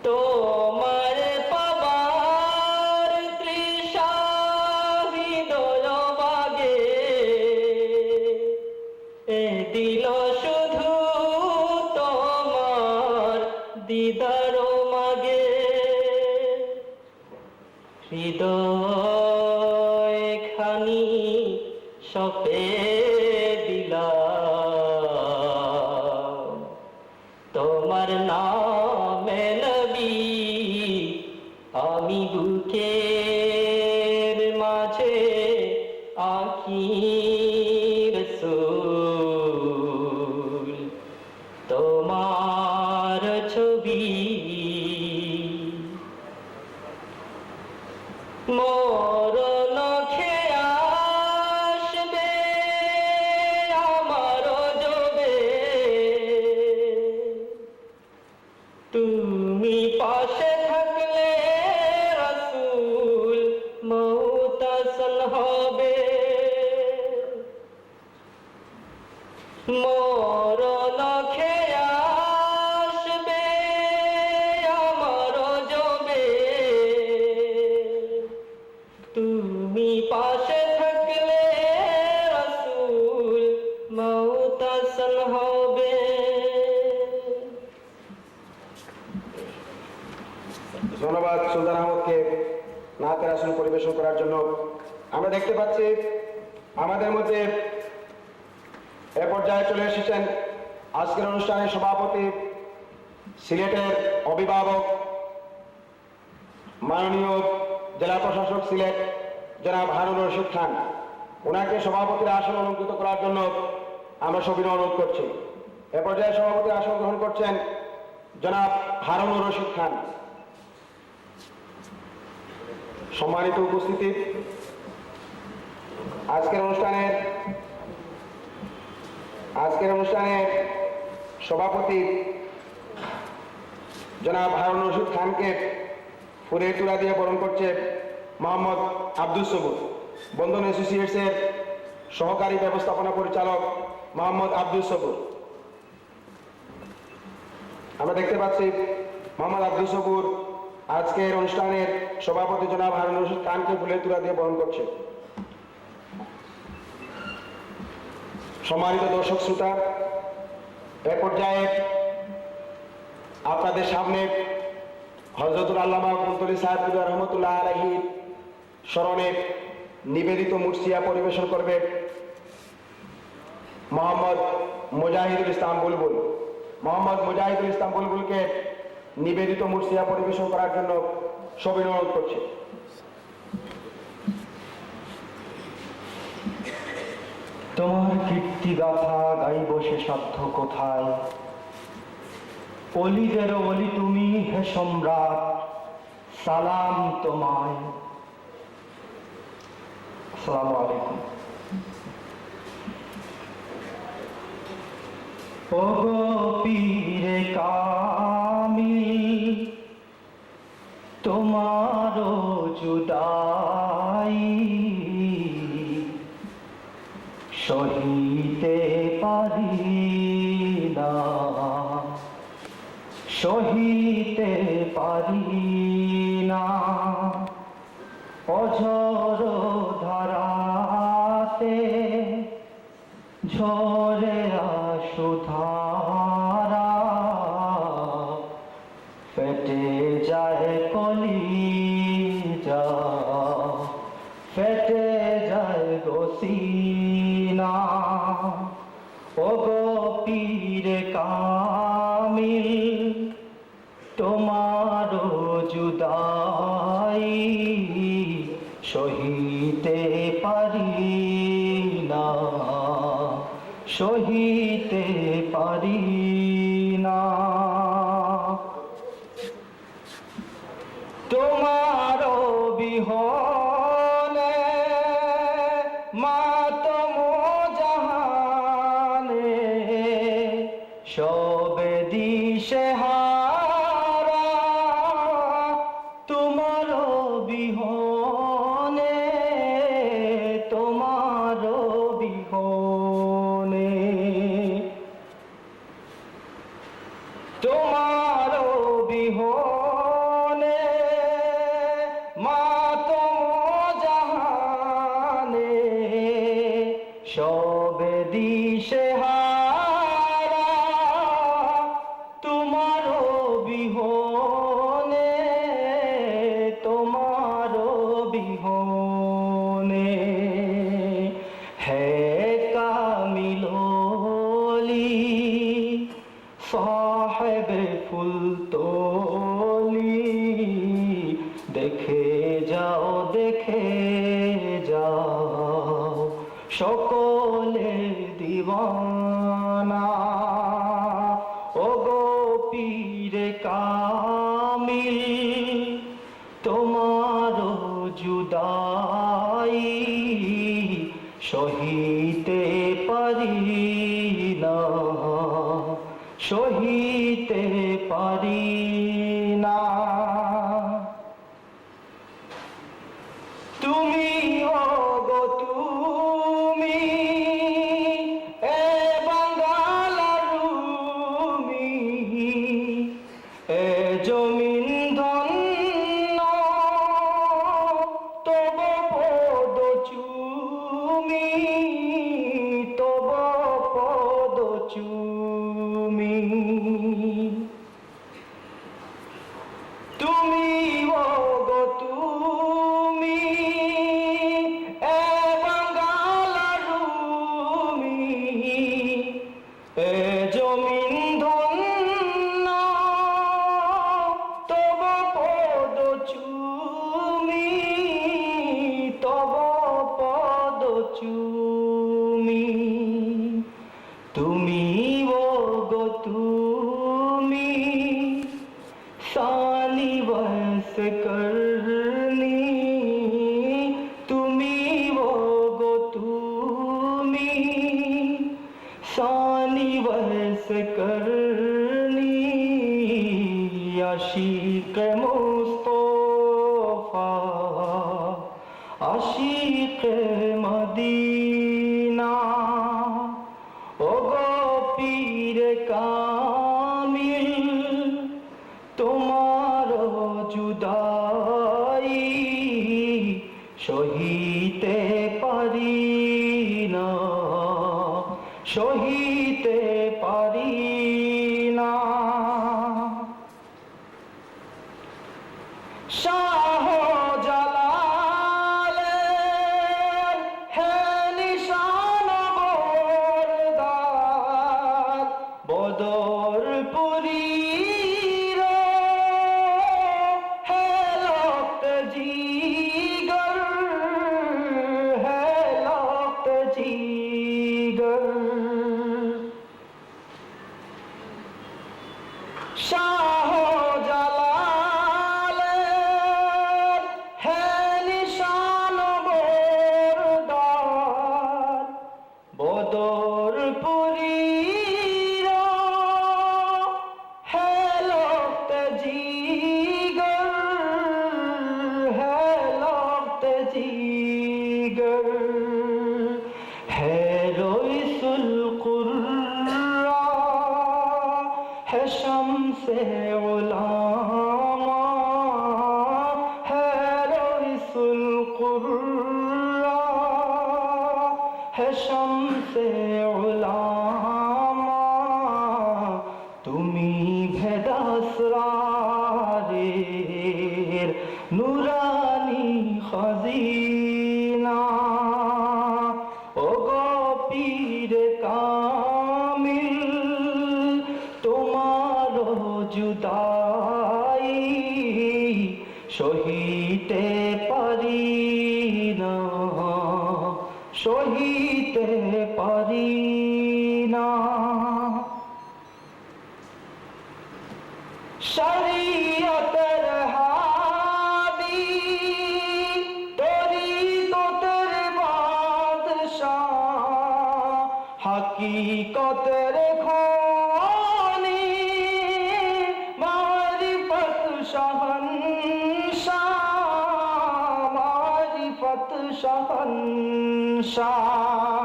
তোমার পাবার তৃষা হৃদয় বাগে এ দিল শুধু তোমার দিদার মাগে হৃদয় খানি সপে দিলাম তোমার নামে নবী আমি বুকের মাঝে আঁকি রাসূল তোমার ছবি মরণ খেয়ে আসবে আমার জবে তুমি পাশে থাকলে রাসূল মওত আসান হবে মরণ খেয়ে আসবে আমার জবে তুমি পাশে থাকলে রাসূল মওত আসান হবে। ধন্যবাদ সুলতান আহমদকে নাতের আসন পরিবেশন করার জন্য। আমরা দেখতে পাচ্ছি আমাদের মধ্যে এ পর্যায়ে চলে এসেছেন আজকের অনুষ্ঠানের সভাপতি, সিলেটের অভিভাবক, মাননীয় জেলা প্রশাসক সিলেট জনাব হারুন রশিদ খান। ওনাকে সভাপতির আসন অলঙ্কৃত করার জন্য আমরা সবিনয় অনুরোধ করছি। এ পর্যায়ে সভাপতির আসন গ্রহণ করছেন জনাব হারুন রশিদ খান। সম্মানিত উপস্থিতি, আজকের অনুষ্ঠানের সভাপতি জনাব হারুন রশিদ খানকে ফুলের তুলা দিয়ে বরণ করছে মোহাম্মদ আব্দুল সবুর। বন্ধন অ্যাসোসিয়েটসের সহকারী ব্যবস্থাপনা পরিচালক মোহাম্মদ আব্দুল সবুর। আমরা দেখতে পাচ্ছি মোহাম্মদ আব্দুল সবুর আজকের অনুষ্ঠানের সভাপতি জনাব হারুন রশিদ খানকে ফুলের তুলা দিয়ে বরণ করছে। সম্মানিত দর্শক শ্রোতা, এ পর্যায়ে আপনাদের সামনে হযরতুল আল্লামা কুন্তলী সাহেব রহমতুল্লাহ আলাইহির স্মরণে নিবেদিত মুর্শিয়া পরিবেশন করবে মোহাম্মদ মুজাহিদুল ইসলাম বুলবুল। মোহাম্মদ মুজাহিদুল ইসলাম বুলবুলকে নিবেদিত মুর্শিয়া পরিবেশন করার জন্য সবিনয় অনুরোধ করছি। তোমার কীর্তি গাথা গাইব সে সাধ্য কোথায়, অলিদের অলি তুমি হে সম্রাট, সালাম তোমায়। আসসালামু আলাইকুম। ও গো পীরে কামিল, তোমারও জুদাই সহিতে পারি না, সহিতে পারি না। অঝর ধারাতে ঝরে আসুধারা, ফেটে যায় কলিজা, ফেটে যায় গোসিনা। ও গো পীরে কামিল, তোমার জুদাই সহিতে পারি না, সহিতে পারি না। তোমার বিহনে মাতম জাহানে, সবে দিশে হারা। তোমার বিহনে, তোমার বিহনে তলি, দেখে যাও সকলে দিওয়ানা। ও গো পীরে কামিল, তোমার জুদাই সহিতে পারি না, সহিতে পারি না। তুমি ওগো তুমি, এ বাঙ্গালার রুমি, এ জমিন ধন্য তব পদ চুমি, তব পদ চুমি। তুমি ওগো তুমি, এ বাঙ্গালার রুমি, এ জমিন ধন্য তব পদ চুমি, তব পদ চুমি। তুমি ওগো তুমি, सानी बस करनी, तुमी वो गो तुमी, सानी बस करनी। आशिक मुस्तफा, आशिक मदीना, ओ गो पीर कामिल, তোমার জুদাই সহিতে পারি না, সহিতে পারি না। শাহজালালের হে নিশান বরদার, বদরপুরী শাহজালালের হে নিশান বরদার, বদরপুরীর হে লখত জিগর, হে লখত জিগর। হে রইসুল কুররা, है शम्से उलामा, है रईसुल कुर्रा, है शम्से उलामा। तुमी भेदासरारेर नुरानी खजीना, ओ गो पीर कामिल, তোমার জুদাই সহিতে পারি না, সহিতে পারি না। শরীয়তের হাদি, তরিকতের বাদশাহ, হাকিকতের शहंशाह,